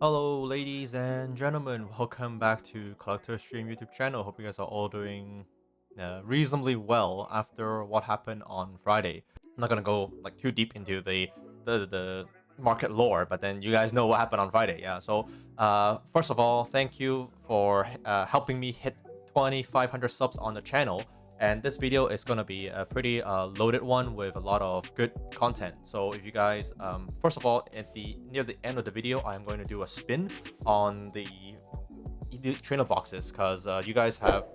Hello, ladies and gentlemen. Welcome back to Collector Stream YouTube channel. Hope you guys are all doing reasonably well after what happened on Friday. I'm not gonna go like too deep into the market lore, but then you guys know what happened on Friday. Yeah. So first of all, thank you for helping me hit 2,500 subs on the channel. And this video is going to be a pretty loaded one with a lot of good content. So if you guys, first of all, near the end of the video, I'm going to do a spin on the elite trainer boxes because you guys have,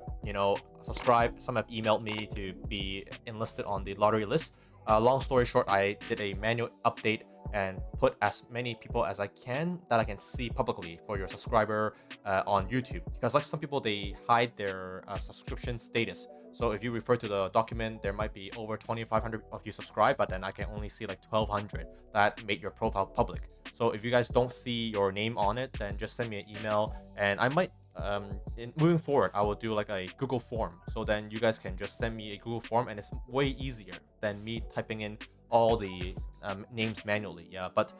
subscribed. Some have emailed me to be enlisted on the lottery list. Long story short, I did a manual update and put as many people as I can that I can see publicly for your subscriber on YouTube, because like some people, they hide their subscription status. So if you refer to the document, there might be over 2,500 of you subscribed, but then I can only see like 1,200 that made your profile public. So if you guys don't see your name on it, then just send me an email, and I might moving forward, I will do like a Google form. So then you guys can just send me a Google form, and it's way easier than me typing in all the names manually. Yeah, but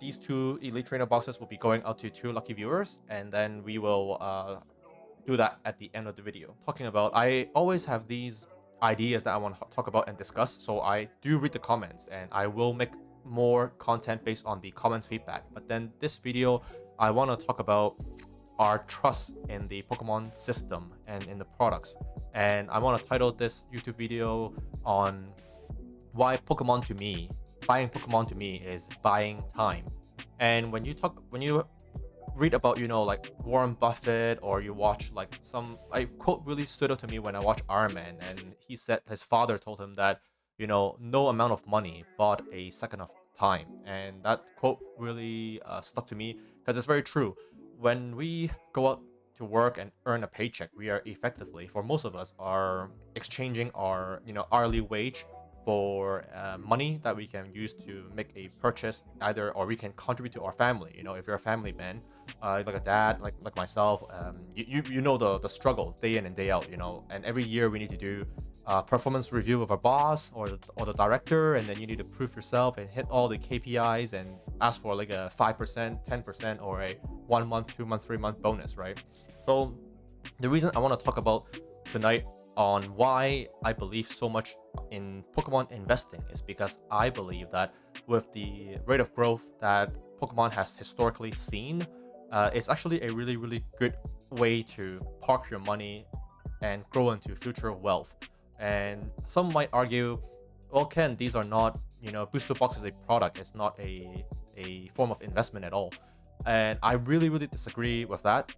these two elite trainer boxes will be going out to 2 lucky viewers, and then we will do that at the end of the video. Talking about, I always have these ideas that I want to talk about and discuss, so I do read the comments, and I will make more content based on the comments feedback. But then this video, I want to talk about our trust in the Pokemon system and in the products. And I want to title this YouTube video on why buying Pokemon to me is buying time. And when you read about, like Warren Buffett, or you watch like I quote really stood out to me when I watched Iron Man, and he said his father told him that, no amount of money bought a second of time. And that quote really stuck to me, because it's very true. When we go out to work and earn a paycheck, we are effectively, for most of us, are exchanging our hourly wage for money that we can use to make a purchase, or we can contribute to our family. If you're a family man, like a dad, like myself, you know the struggle day in and day out. And every year we need to do performance review of our boss or the director, and then you need to prove yourself and hit all the KPIs and ask for like a 5%, 10%, or a 1 month, 2 month, 3 month bonus, right? So the reason I want to talk about tonight on why I believe so much in Pokemon investing is because I believe that with the rate of growth that Pokemon has historically seen, it's actually a really, really good way to park your money and grow into future wealth. And some might argue, well, Ken, these are not, booster box is a product. It's not a form of investment at all. And I really, really disagree with that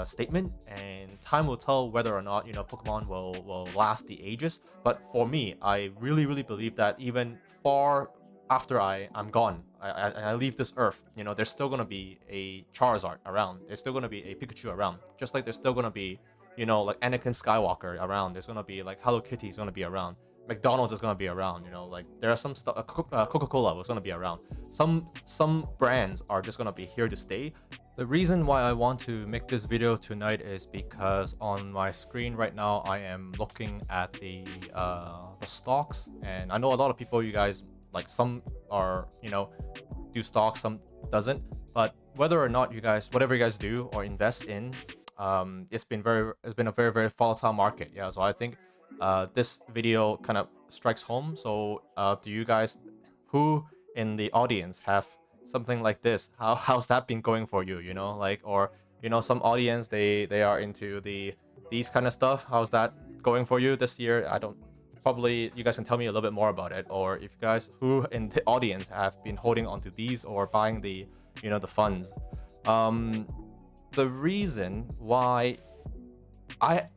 statement, and time will tell whether or not Pokemon will last the ages. But for me, I really, really believe that even far after I'm gone, I leave this earth, there's still gonna be a Charizard around, there's still gonna be a Pikachu around, just like there's still gonna be like Anakin Skywalker around, there's gonna be like Hello Kitty is gonna be around, McDonald's is gonna be around, like there are some stuff, Coca-Cola is gonna be around. Some brands are just gonna be here to stay. The reason why I want to make this video tonight is because on my screen right now, I am looking at the stocks, and I know a lot of people, you guys, like some are, do stocks, some doesn't. But whether or not you guys, whatever you guys do or invest in, it's been a very, very volatile market. Yeah, so I think this video kind of strikes home. So do you guys, who in the audience, have something like this? How's that been going for you? Or some audience, they are into these kind of stuff. How's that going for you this year? I don't, probably you guys can tell me a little bit more about it. Or if you guys who in the audience have been holding onto these or buying the the funds. The reason why I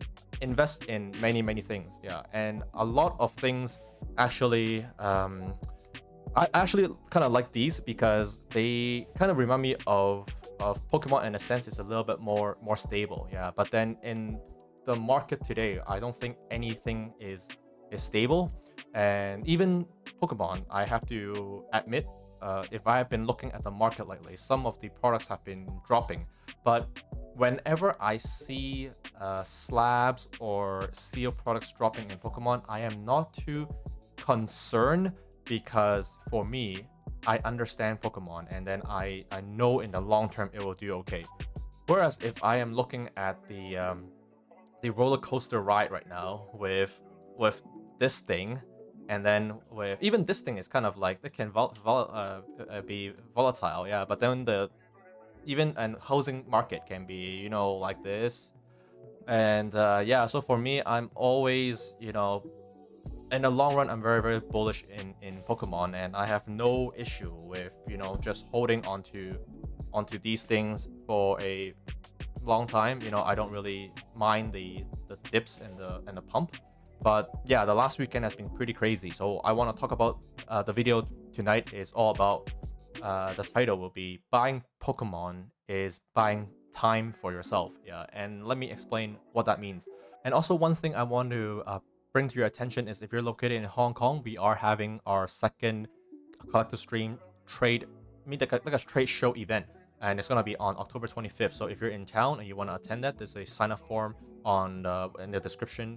invest in many things, yeah, and a lot of things actually, I actually kind of like these because they kind of remind me of Pokemon in a sense. It's a little bit more stable, yeah. But then in the market today, I don't think anything is stable. And even Pokemon, I have to admit, if I have been looking at the market lately, some of the products have been dropping. But whenever I see slabs or seal products dropping in Pokemon, I am not too concerned, because for me, I understand Pokemon, and then I know in the long term it will do okay. Whereas if I am looking at the roller coaster ride right now with this thing, and then with even this thing is kind of like it can be volatile, yeah. But then the even an housing market can be, like this. And yeah, so for me, I'm always, in the long run, I'm very, very bullish in Pokemon, and I have no issue with, just holding onto these things for a long time. I don't really mind the dips and the pump. But yeah, the last weekend has been pretty crazy. So I want to talk about the video tonight is all about the title will be buying Pokemon is buying time for yourself. Yeah, and let me explain what that means. And also one thing I want to bring to your attention is if you're located in Hong Kong, we are having our second collector stream trade, like a trade show event, and it's gonna be on October 25th. So if you're in town and you want to attend that, there's a sign up form on in the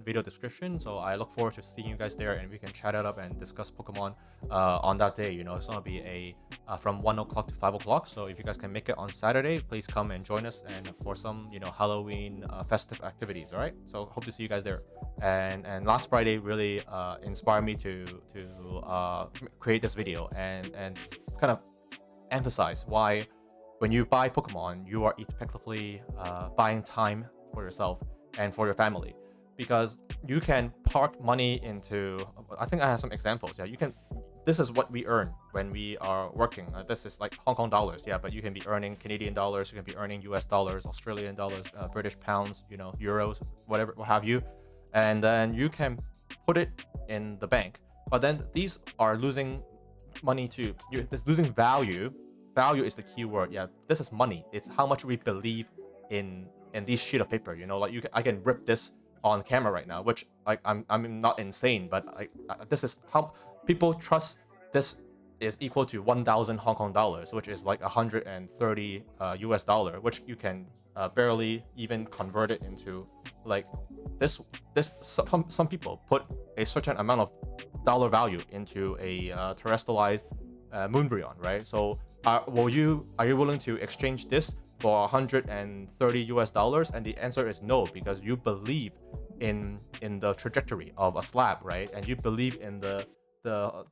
video description. So I look forward to seeing you guys there, and we can chat it up and discuss Pokemon on that day. It's gonna be a from 1 o'clock to 5 o'clock. So if you guys can make it on Saturday, please come and join us and for some Halloween festive activities. All right, so hope to see you guys there. And last Friday really inspired me to create this video and kind of emphasize why when you buy Pokemon, you are effectively buying time for yourself and for your family, because you can park money into. I think I have some examples. Yeah, you can. This is what we earn when we are working. This is like Hong Kong dollars. Yeah, but you can be earning Canadian dollars. You can be earning US dollars, Australian dollars, British pounds. Euros, whatever, what have you, and then you can put it in the bank. But then these are losing money too. It's losing value. Value is the key word. Yeah, this is money. It's how much we believe in these sheet of paper. Like I can rip this on camera right now, which like I'm not insane, but this is how people trust. This is equal to 1,000 Hong Kong dollars, which is like 130 US dollar, which you can barely even convert it into like this. Some people put a certain amount of dollar value into a terrestrialized Moonbryon, right? So are you willing to exchange this for 130 US dollars? And the answer is no, because you believe in the trajectory of a slab, right? And you believe in the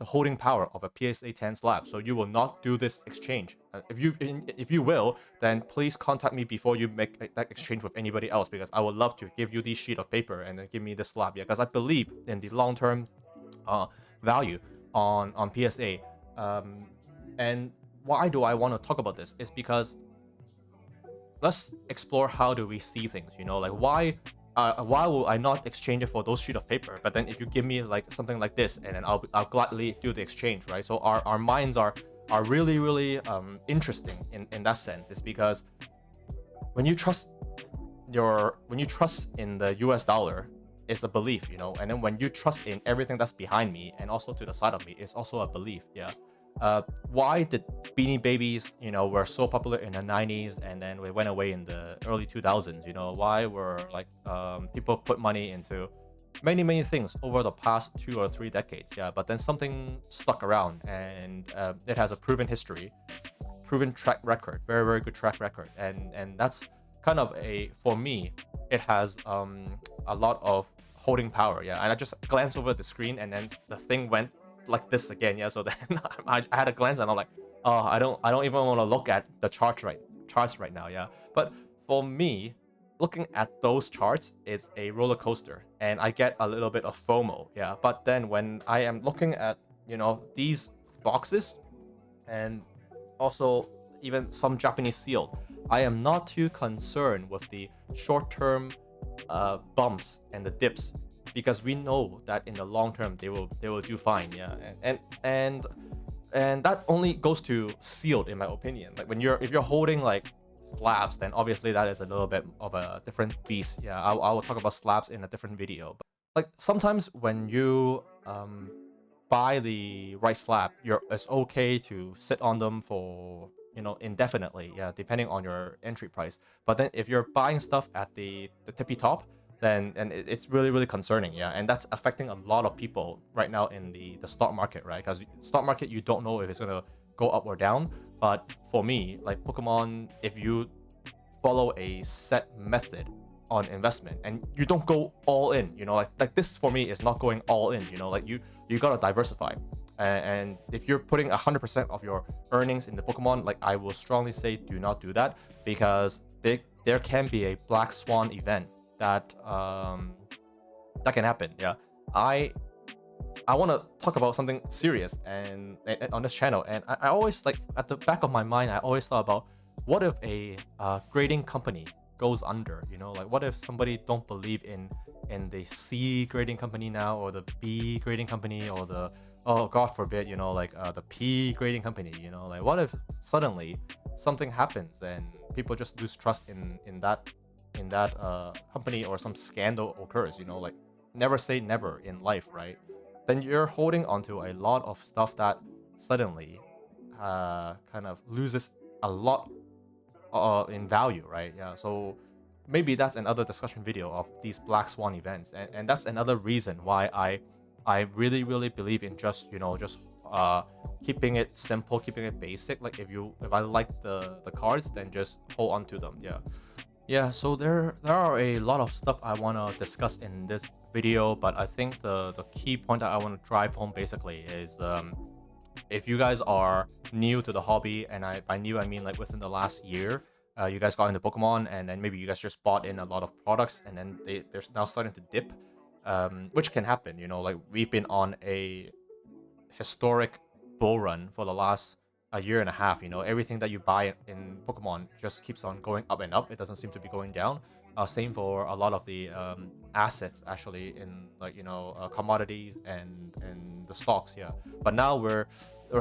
holding power of a PSA 10 slab. So you will not do this exchange. If you will, then please contact me before you make that exchange with anybody else, because I would love to give you this sheet of paper and then give me this slab. Yeah, because I believe in the long-term value on PSA. And why do I want to talk about this is because let's explore how do we see things. Like why will I not exchange it for those sheet of paper? But then if you give me like something like this, and then I'll gladly do the exchange, right? So our minds are really, really interesting in that sense. It's because when you trust in the US dollar, it's a belief, and then when you trust in everything that's behind me and also to the side of me, it's also a belief. Yeah. Why did Beanie Babies, were so popular in the 90s and then we went away in the early 2000s? Why were like people put money into many things over the past 2 or 3 decades? Yeah, but then something stuck around, and it has a proven history, proven track record, very, very good track record, and that's kind of for me, it has a lot of holding power. Yeah, and I just glanced over the screen and then the thing went like this again. Yeah, so then I had a glance and I'm like, oh, I don't even want to look at the charts right now. Yeah, but for me, looking at those charts is a roller coaster, and I get a little bit of FOMO. Yeah, but then when I am looking at these boxes, and also even some Japanese sealed, I am not too concerned with the short-term bumps and the dips, because we know that in the long term they will do fine. Yeah, and that only goes to sealed, in my opinion. Like if you're holding like slabs, then obviously that is a little bit of a different beast. Yeah, I will talk about slabs in a different video. But like sometimes when you buy the right slab, it's okay to sit on them for indefinitely. Yeah, depending on your entry price. But then if you're buying stuff at the tippy top, then it's really, really concerning. Yeah, and that's affecting a lot of people right now in the stock market, right? Because stock market, you don't know if it's gonna go up or down. But for me, like Pokemon, if you follow a set method on investment and you don't go all in, like this for me is not going all in, like you gotta diversify. And if you're putting 100% of your earnings in the Pokemon, like I will strongly say do not do that, because there can be a black swan event that that can happen. Yeah, I want to talk about something serious and on this channel, and I always, like, at the back of my mind, I always thought about, what if a grading company goes under? Like what if somebody don't believe in the C grading company now, or the B grading company, or the, oh god forbid, like the P grading company? Like what if suddenly something happens and people just lose trust in that company, or some scandal occurs? Like never say never in life, right? Then you're holding onto a lot of stuff that suddenly kind of loses a lot in value, right? Yeah, so maybe that's another discussion video of these black swan events, and that's another reason why I really believe in just keeping it simple, keeping it basic. Like if I like the cards, then just hold on to them. Yeah, so there are a lot of stuff I want to discuss in this video, but I think the key point that I want to drive home basically is, if you guys are new to the hobby, and by new I mean like within the last year, you guys got into Pokemon, and then maybe you guys just bought in a lot of products, and then they're now starting to dip, which can happen. Like we've been on a historic bull run for the last a year and a half. Everything that you buy in Pokemon just keeps on going up and up. It doesn't seem to be going down. Same for a lot of the assets, actually, in like commodities and the stocks. Yeah, but now we're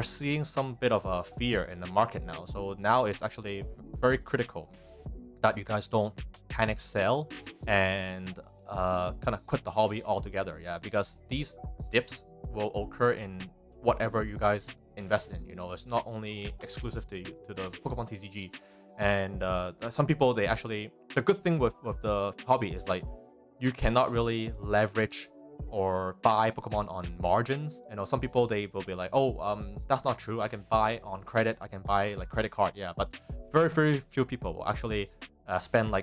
seeing some bit of a fear in the market now. So now it's actually very critical that you guys don't panic sell and kind of quit the hobby altogether. Yeah, because these dips will occur in whatever you guys invest in. It's not only exclusive to the Pokemon TCG. And some people, they actually, the good thing with the hobby is, like, you cannot really leverage or buy Pokemon on margins. Some people, they will be like, oh, that's not true, I can buy on credit, I can buy like credit card. Yeah, but very few people will actually spend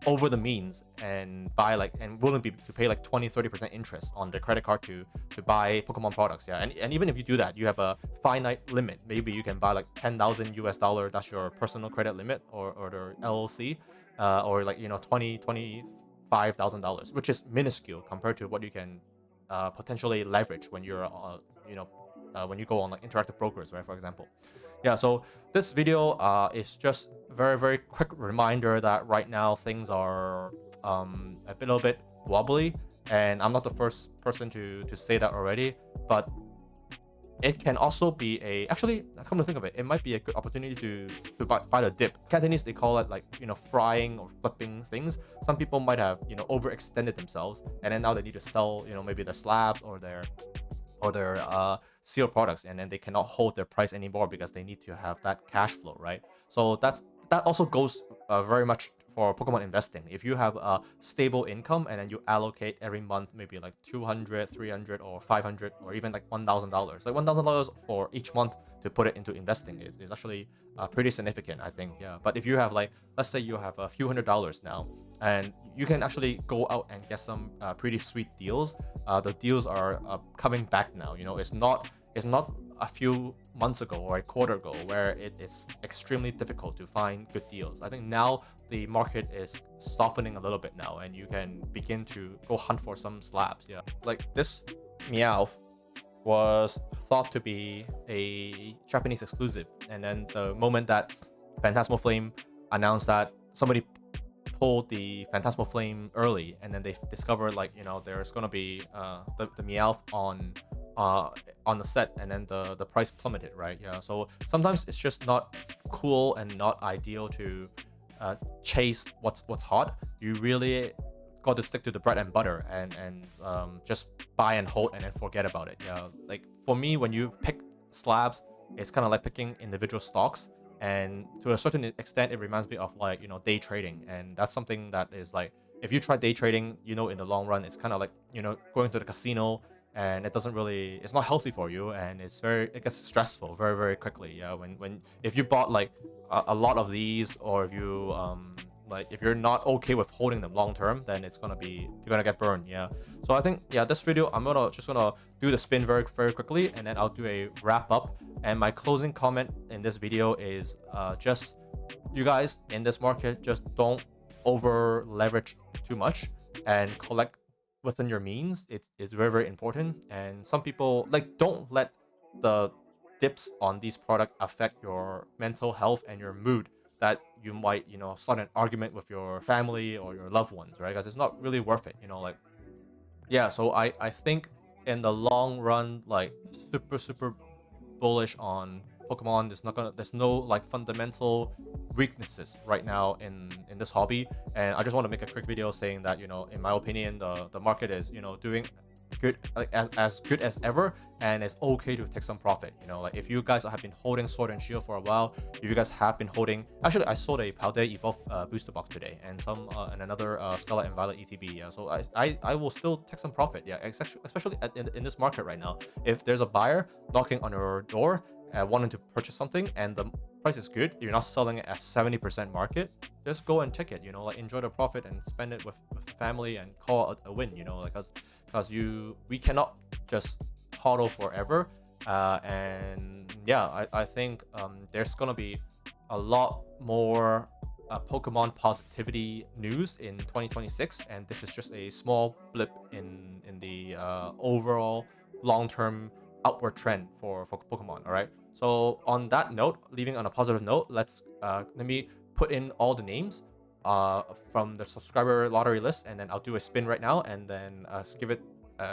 over the means and buy and willing to pay like 20-30% interest on their credit card to buy Pokemon products. Yeah, and even if you do that, you have a finite limit. Maybe you can buy like $10,000 that's your personal credit limit, or their LLC, or like $25,000, which is minuscule compared to what you can potentially leverage when you're when you go on like interactive brokers, right, for example. Yeah, so this video is just very quick reminder that right now things are a little bit wobbly, and I'm not the first person to say that already, but it can also be actually, come to think of it, it might be a good opportunity to buy the dip. Cantonese, they call it like frying or flipping things. Some people might have overextended themselves, and then now they need to sell maybe their slabs or their sealed products, and then they cannot hold their price anymore because they need to have that cash flow, right? So that also goes very much for Pokemon investing. If you have a stable income and then you allocate every month maybe like $200, $300, or $500, or even like $1,000, like $1,000 for each month to put it into investing is actually pretty significant, I think. Yeah, but if you have, like, let's say you have a few $100s now, and you can actually go out and get some pretty sweet deals. The deals are coming back now. It's not a few months ago or a quarter ago where it is extremely difficult to find good deals. I think now the market is softening a little bit now, and you can begin to go hunt for some slabs. Yeah, like this Meowth was thought to be a Japanese exclusive, and then the moment that Phantasmal Flame announced that somebody pulled the Phantasmal Flame early, and then they discovered, like, there's gonna be the Meowth on the set, and then the price plummeted, right? Yeah, so sometimes it's just not cool and not ideal to chase what's hot. You really got to stick to the bread and butter, and just buy and hold and then forget about it. Yeah, like for me, when you pick slabs, it's kind of like picking individual stocks, and to a certain extent it reminds me of, like, day trading. And that's something that is, like, if you try day trading, in the long run it's kind of like going to the casino and it doesn't really, it's not healthy for you, and it gets stressful very, very quickly. Yeah, when if you bought like a lot of these, or if you like if you're not okay with holding them long term, then you're gonna get burned. Yeah. So I think, yeah, this video I'm just gonna do the spin very, very quickly, and then I'll do a wrap up. And my closing comment in this video is just, you guys in this market, just don't over leverage too much, and collect within your means. It's very, very important. And some people, like, don't let the dips on these products affect your mental health and your mood, that you might, start an argument with your family or your loved ones, right? Because it's not really worth it, like, yeah. So I think in the long run, like, super, super bullish on Pokemon. There's no like fundamental weaknesses right now in this hobby. And I just want to make a quick video saying that, in my opinion, the market is, doing good, like as good as ever, and it's okay to take some profit. Like, if you guys have been holding Sword and Shield for a while, if you guys have been holding, actually I sold a Paldea Evolve booster box today, and and another Scarlet and Violet ETB. Yeah, so I will still take some profit. Yeah, especially in this market right now. If there's a buyer knocking on your door wanting to purchase something, and the price is good, you're not selling it at 70% market, just go and take it. Like, enjoy the profit and spend it with family, and call it a win. Like, because we cannot just hodl forever. And yeah, I think there's gonna be a lot more Pokemon positivity news in 2026, and this is just a small blip in the overall long-term upward trend for Pokemon. All right, so on that note, leaving on a positive note, let me put in all the names from the subscriber lottery list, and then I'll do a spin right now, and then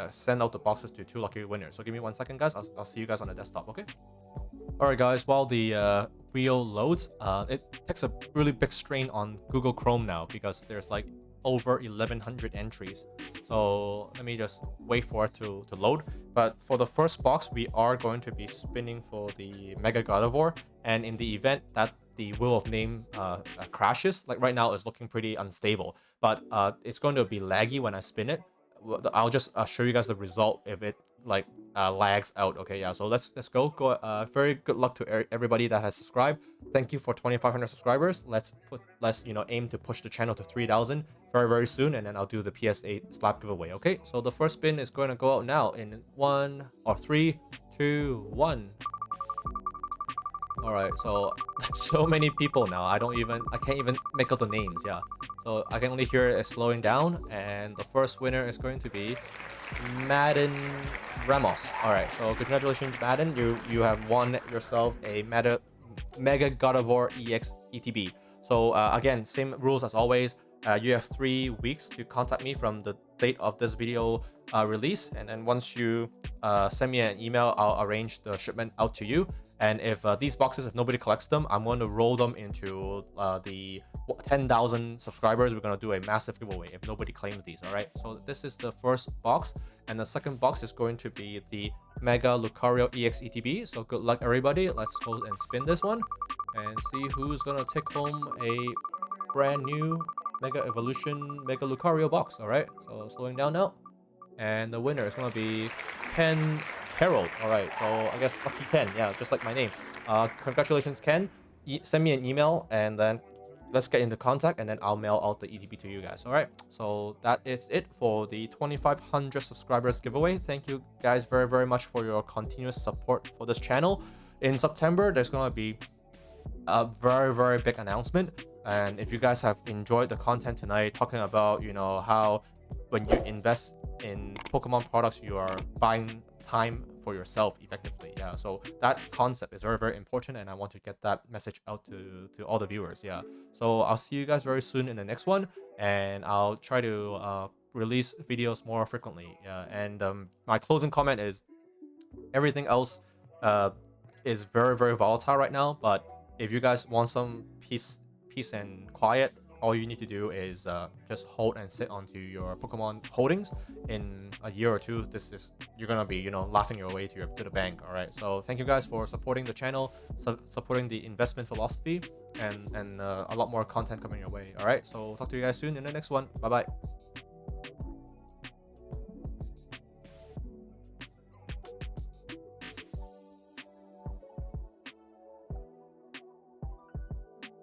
send out the boxes to 2 lucky winners. So give me 1 second, guys. I'll see you guys on the desktop. Okay. All right, guys. While the wheel loads, it takes a really big strain on Google Chrome now, because there's like over 1100 entries. So let me just wait for it to load. But for the first box, we are going to be spinning for the Mega Gardevoir, and in the event that the wheel of name crashes, like right now it's looking pretty unstable, but it's going to be laggy when I spin it. I'll just show you guys the result if it like lags out. Okay, yeah. So let's go. Very good luck to everybody that has subscribed. Thank you for 2,500 subscribers. Let's aim to push the channel to 3,000 very, very soon, and then I'll do the PS8 slab giveaway. Okay, so the first spin is going to go out now in 3, 2, 1. All right, so so many people now. I can't even make out the names. Yeah. So I can only hear it slowing down, and the first winner is going to be Madden Ramos. All right, so congratulations, Madden. You have won yourself a Mega Gardevoir EX ETB. So again, same rules as always. You have 3 weeks to contact me from the date of this video release, and then once you send me an email, I'll arrange the shipment out to you. And if these boxes, if nobody collects them, I'm going to roll them into the 10,000 subscribers. We're going to do a massive giveaway if nobody claims these. All right, so this is the first box, and the second box is going to be the Mega Lucario EX ETB. So good luck, everybody. Let's go and spin this one and see who's going to take home a brand new Mega Evolution Mega Lucario box. All right, so slowing down now, and the winner is going to be Ken Harold. All right, so I guess lucky Ken. Yeah, just like my name. Congratulations, Ken. Send me an email, and then let's get into contact, and then I'll mail out the ETB to you guys. All right, so that is it for the 2,500 subscribers giveaway. Thank you guys very, very much for your continuous support for this channel. In September, there's going to be a very, very big announcement, and if you guys have enjoyed the content tonight, talking about how when you invest in Pokemon products, you are buying time for yourself effectively. Yeah, so that concept is very, very important, and I want to get that message out to all the viewers. Yeah, so I'll see you guys very soon in the next one, and I'll try to release videos more frequently. Yeah, and my closing comment is everything else is very, very volatile right now, but if you guys want some peace and quiet, all you need to do is just hold and sit onto your Pokemon holdings. In a year or two, you're gonna be laughing your way to the bank. All right, so thank you guys for supporting the channel, supporting the investment philosophy, and a lot more content coming your way. All right, so talk to you guys soon in the next one. Bye bye.